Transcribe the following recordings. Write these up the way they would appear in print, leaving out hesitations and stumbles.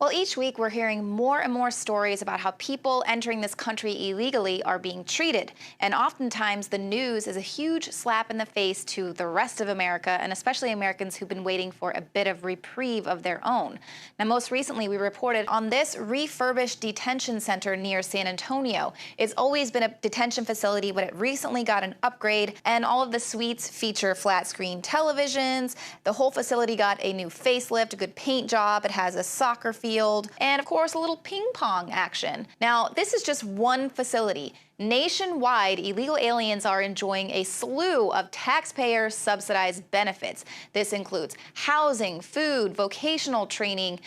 Well, each week we're hearing more and more stories about how people entering this country illegally are being treated. And oftentimes the news is a huge slap in the face to the rest of America, and especially Americans who've been waiting for a bit of reprieve of their own. Now, most recently we reported on this refurbished detention center near San Antonio. It's always been a detention facility, but it recently got an upgrade, and all of the suites feature flat screen televisions. The whole facility got a new facelift, a good paint job. It has a soccer field, and of course a little ping pong action. Now, this is just one facility. Nationwide, illegal aliens are enjoying a slew of taxpayer-subsidized benefits. This includes housing, food, vocational training,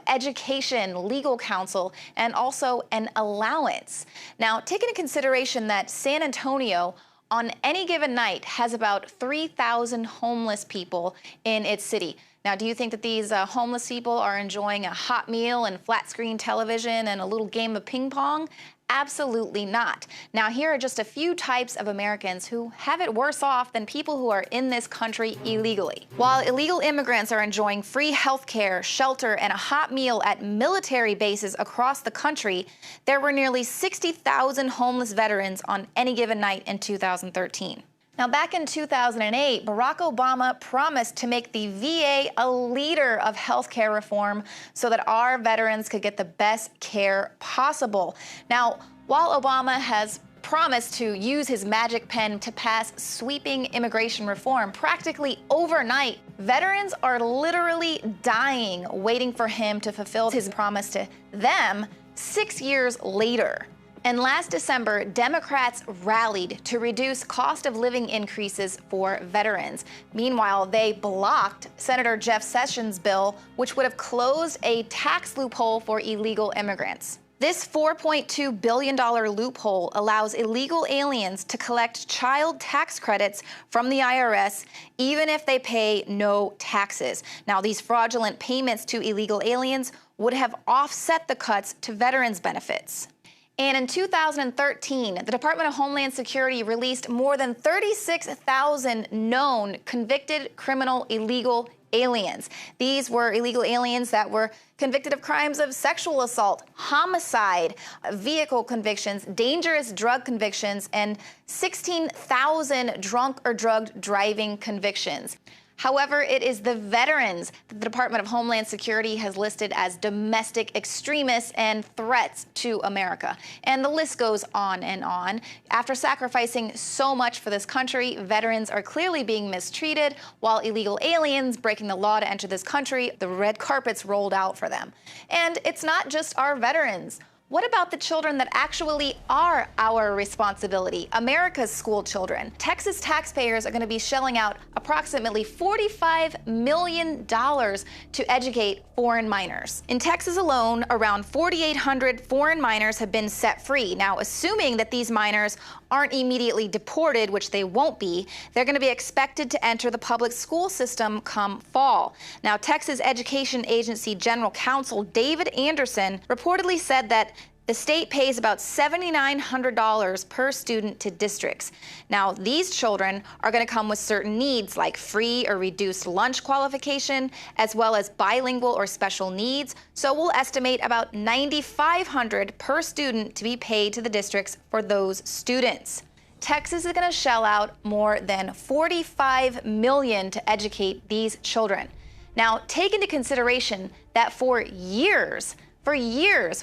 education, legal counsel, and also an allowance. Now, take into consideration that San Antonio on any given night has about 3,000 homeless people in its city. Now, do you think that these homeless people are enjoying a hot meal and flat screen television and a little game of ping pong? Absolutely not. Now, here are just a few types of Americans who have it worse off than people who are in this country illegally. While illegal immigrants are enjoying free health care, shelter, and a hot meal at military bases across the country, there were nearly 60,000 homeless veterans on any given night in 2013. Now, back in 2008, Barack Obama promised to make the VA a leader of healthcare reform so that our veterans could get the best care possible. Now, while Obama has promised to use his magic pen to pass sweeping immigration reform, practically overnight, veterans are literally dying waiting for him to fulfill his promise to them 6 years later. And last December, Democrats rallied to reduce cost of living increases for veterans. Meanwhile, they blocked Senator Jeff Sessions' bill, which would have closed a tax loophole for illegal immigrants. This $4.2 billion loophole allows illegal aliens to collect child tax credits from the IRS even if they pay no taxes. Now, these fraudulent payments to illegal aliens would have offset the cuts to veterans' benefits. And in 2013, the Department of Homeland Security released more than 36,000 known convicted criminal illegal aliens. These were illegal aliens that were convicted of crimes of sexual assault, homicide, vehicle convictions, dangerous drug convictions, and 16,000 drunk or drugged driving convictions. However, it is the veterans that the Department of Homeland Security has listed as domestic extremists and threats to America. And the list goes on and on. After sacrificing so much for this country, veterans are clearly being mistreated, while illegal aliens breaking the law to enter this country, the red carpet's rolled out for them. And it's not just our veterans. What about the children that actually are our responsibility, America's school children? Texas taxpayers are going to be shelling out approximately $45 million to educate foreign minors. In Texas alone, around 4,800 foreign minors have been set free. Now, assuming that these minors aren't immediately deported, which they won't be, they're going to be expected to enter the public school system come fall. Now, Texas Education Agency General Counsel David Anderson reportedly said that the state pays about $7,900 per student to districts. Now, these children are going to come with certain needs like free or reduced lunch qualification, as well as bilingual or special needs. So we'll estimate about $9,500 per student to be paid to the districts for those students. Texas is going to shell out more than $45 million to educate these children. Now, take into consideration that for years,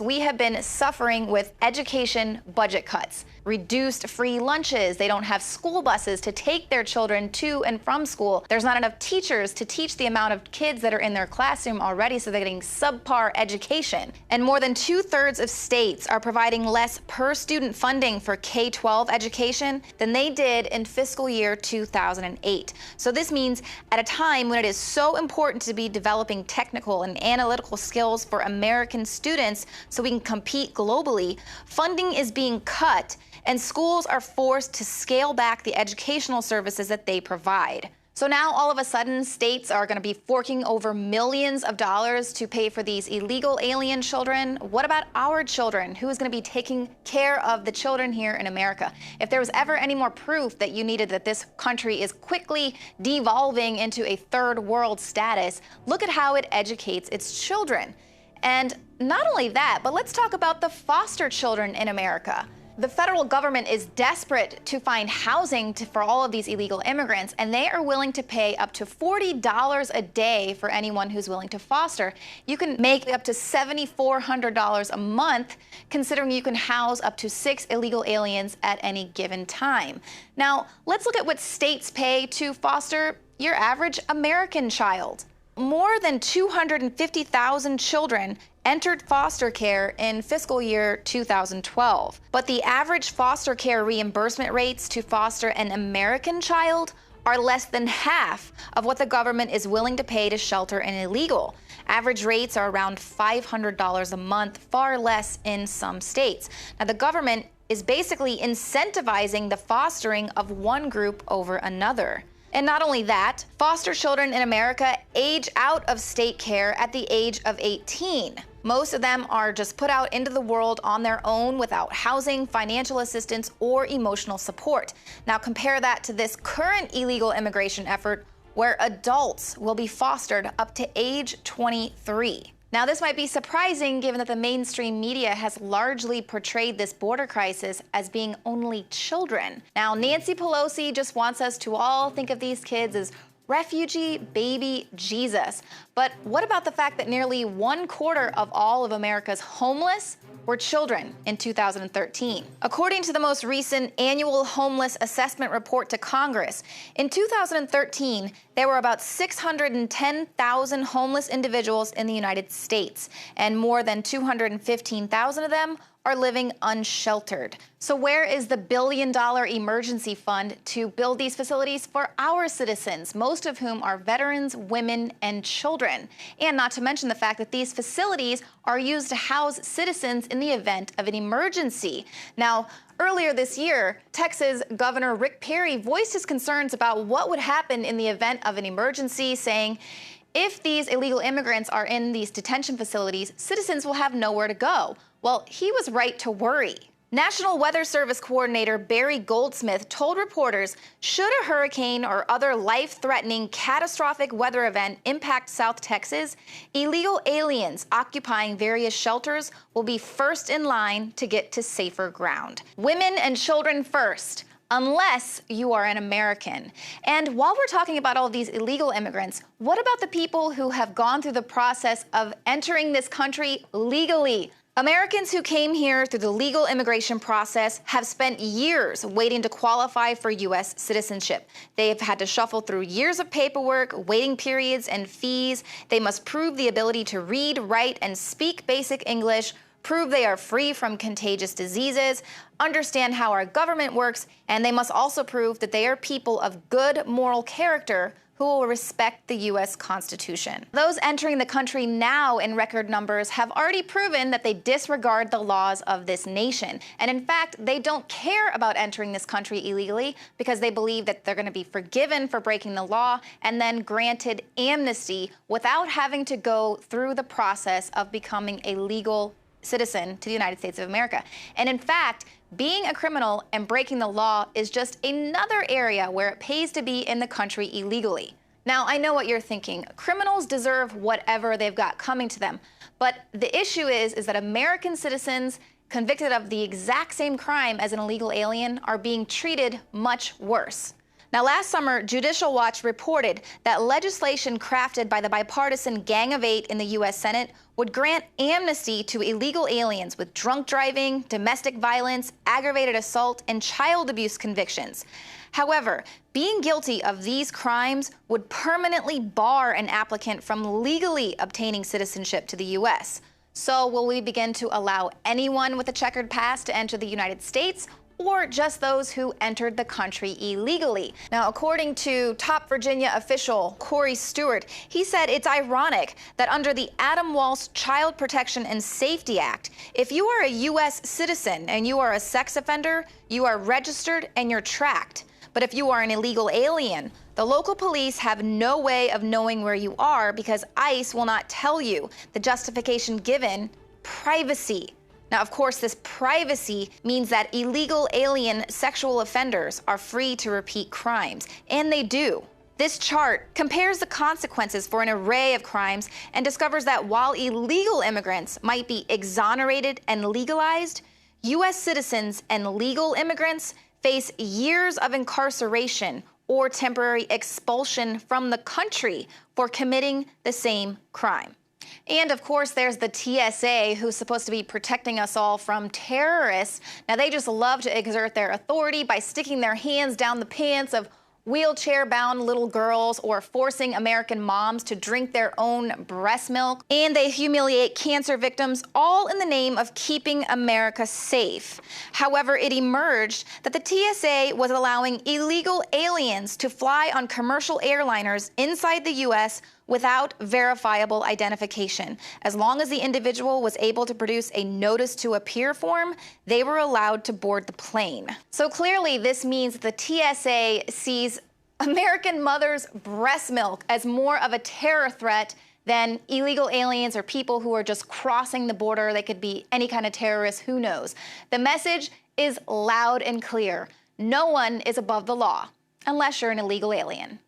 we have been suffering with education budget cuts, reduced free lunches. They don't have school buses to take their children to and from school. There's not enough teachers to teach the amount of kids that are in their classroom already, so they're getting subpar education. And more than 2/3 of states are providing less per student funding for K-12 education than they did in fiscal year 2008. So this means at a time when it is so important to be developing technical and analytical skills for American students so we can compete globally, funding is being cut and schools are forced to scale back the educational services that they provide. So now all of a sudden, states are going to be forking over millions of dollars to pay for these illegal alien children. What about our children? Who is going to be taking care of the children here in America? If there was ever any more proof that you needed that this country is quickly devolving into a third world status, look at how it educates its children. And not only that, but let's talk about the foster children in America. The federal government is desperate to find housing for all of these illegal immigrants, and they are willing to pay up to $40 a day for anyone who's willing to foster. You can make up to $7,400 a month, considering you can house up to 6 illegal aliens at any given time. Now, let's look at what states pay to foster your average American child. More than 250,000 children entered foster care in fiscal year 2012. But the average foster care reimbursement rates to foster an American child are less than half of what the government is willing to pay to shelter an illegal. Average rates are around $500 a month, far less in some states. Now, the government is basically incentivizing the fostering of one group over another. And not only that, foster children in America age out of state care at the age of 18. Most of them are just put out into the world on their own without housing, financial assistance, or emotional support. Now compare that to this current illegal immigration effort where adults will be fostered up to age 23. Now, this might be surprising given that the mainstream media has largely portrayed this border crisis as being only children. Now, Nancy Pelosi just wants us to all think of these kids as refugee baby Jesus. But what about the fact that nearly 1/4 of all of America's homeless were children in 2013? According to the most recent annual homeless assessment report to Congress, in 2013, there were about 610,000 homeless individuals in the United States, and more than 215,000 of them are living unsheltered. So where is the $1 billion emergency fund to build these facilities for our citizens, most of whom are veterans, women, and children? And not to mention the fact that these facilities are used to house citizens in the event of an emergency. Now, earlier this year, Texas Governor Rick Perry voiced his concerns about what would happen in the event of an emergency, saying, if these illegal immigrants are in these detention facilities, citizens will have nowhere to go. Well, he was right to worry. National Weather Service Coordinator Barry Goldsmith told reporters, should a hurricane or other life-threatening catastrophic weather event impact South Texas, illegal aliens occupying various shelters will be first in line to get to safer ground. Women and children first, unless you are an American. And while we're talking about all of these illegal immigrants, what about the people who have gone through the process of entering this country legally? Americans who came here through the legal immigration process have spent years waiting to qualify for U.S. citizenship. They have had to shuffle through years of paperwork, waiting periods, and fees. They must prove the ability to read, write, and speak basic English, prove they are free from contagious diseases, understand how our government works, and they must also prove that they are people of good moral character who will respect the U.S. Constitution. Those entering the country now in record numbers have already proven that they disregard the laws of this nation. And in fact, they don't care about entering this country illegally because they believe that they're going to be forgiven for breaking the law and then granted amnesty without having to go through the process of becoming a legal citizen to the United States of America. And in fact, being a criminal and breaking the law is just another area where it pays to be in the country illegally. Now, I know what you're thinking. Criminals deserve whatever they've got coming to them. But the issue is that American citizens convicted of the exact same crime as an illegal alien are being treated much worse. Now, last summer, Judicial Watch reported that legislation crafted by the bipartisan Gang of Eight in the U.S. Senate would grant amnesty to illegal aliens with drunk driving, domestic violence, aggravated assault, and child abuse convictions. However, being guilty of these crimes would permanently bar an applicant from legally obtaining citizenship to the U.S. So will we begin to allow anyone with a checkered past to enter the United States, or just those who entered the country illegally? Now, according to top Virginia official Corey Stewart, he said it's ironic that under the Adam Walsh Child Protection and Safety Act, if you are a U.S. citizen and you are a sex offender, you are registered and you're tracked. But if you are an illegal alien, the local police have no way of knowing where you are because ICE will not tell you. The justification given: privacy. Now, of course, this privacy means that illegal alien sexual offenders are free to repeat crimes, and they do. This chart compares the consequences for an array of crimes and discovers that while illegal immigrants might be exonerated and legalized, U.S. citizens and legal immigrants face years of incarceration or temporary expulsion from the country for committing the same crime. And of course, there's the TSA, who's supposed to be protecting us all from terrorists. Now, they just love to exert their authority by sticking their hands down the pants of wheelchair-bound little girls or forcing American moms to drink their own breast milk. And they humiliate cancer victims, all in the name of keeping America safe. However, it emerged that the TSA was allowing illegal aliens to fly on commercial airliners inside the U.S. without verifiable identification. As long as the individual was able to produce a notice to appear form, they were allowed to board the plane. So clearly, this means that the TSA sees American mothers' breast milk as more of a terror threat than illegal aliens or people who are just crossing the border. They could be any kind of terrorist, who knows? The message is loud and clear. No one is above the law, unless you're an illegal alien.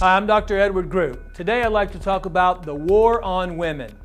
Hi, I'm Dr. Edward Group. Today I'd like to talk about the war on women.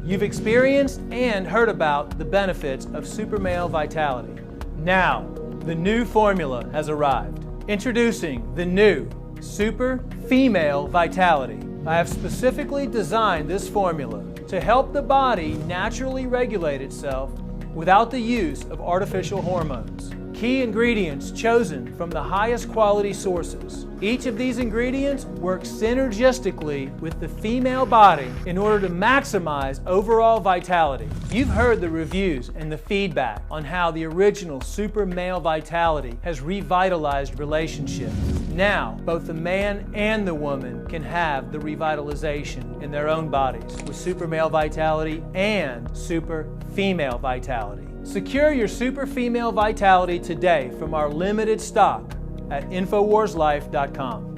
You've experienced and heard about the benefits of Super Male Vitality. Now, the new formula has arrived. Introducing the new Super Female Vitality. I have specifically designed this formula to help the body naturally regulate itself without the use of artificial hormones. Key ingredients chosen from the highest quality sources. Each of these ingredients works synergistically with the female body in order to maximize overall vitality. You've heard the reviews and the feedback on how the original Super Male Vitality has revitalized relationships. Now, both the man and the woman can have the revitalization in their own bodies with Super Male Vitality and Super Female Vitality. Secure your Super Female Vitality today from our limited stock at InfoWarsLife.com.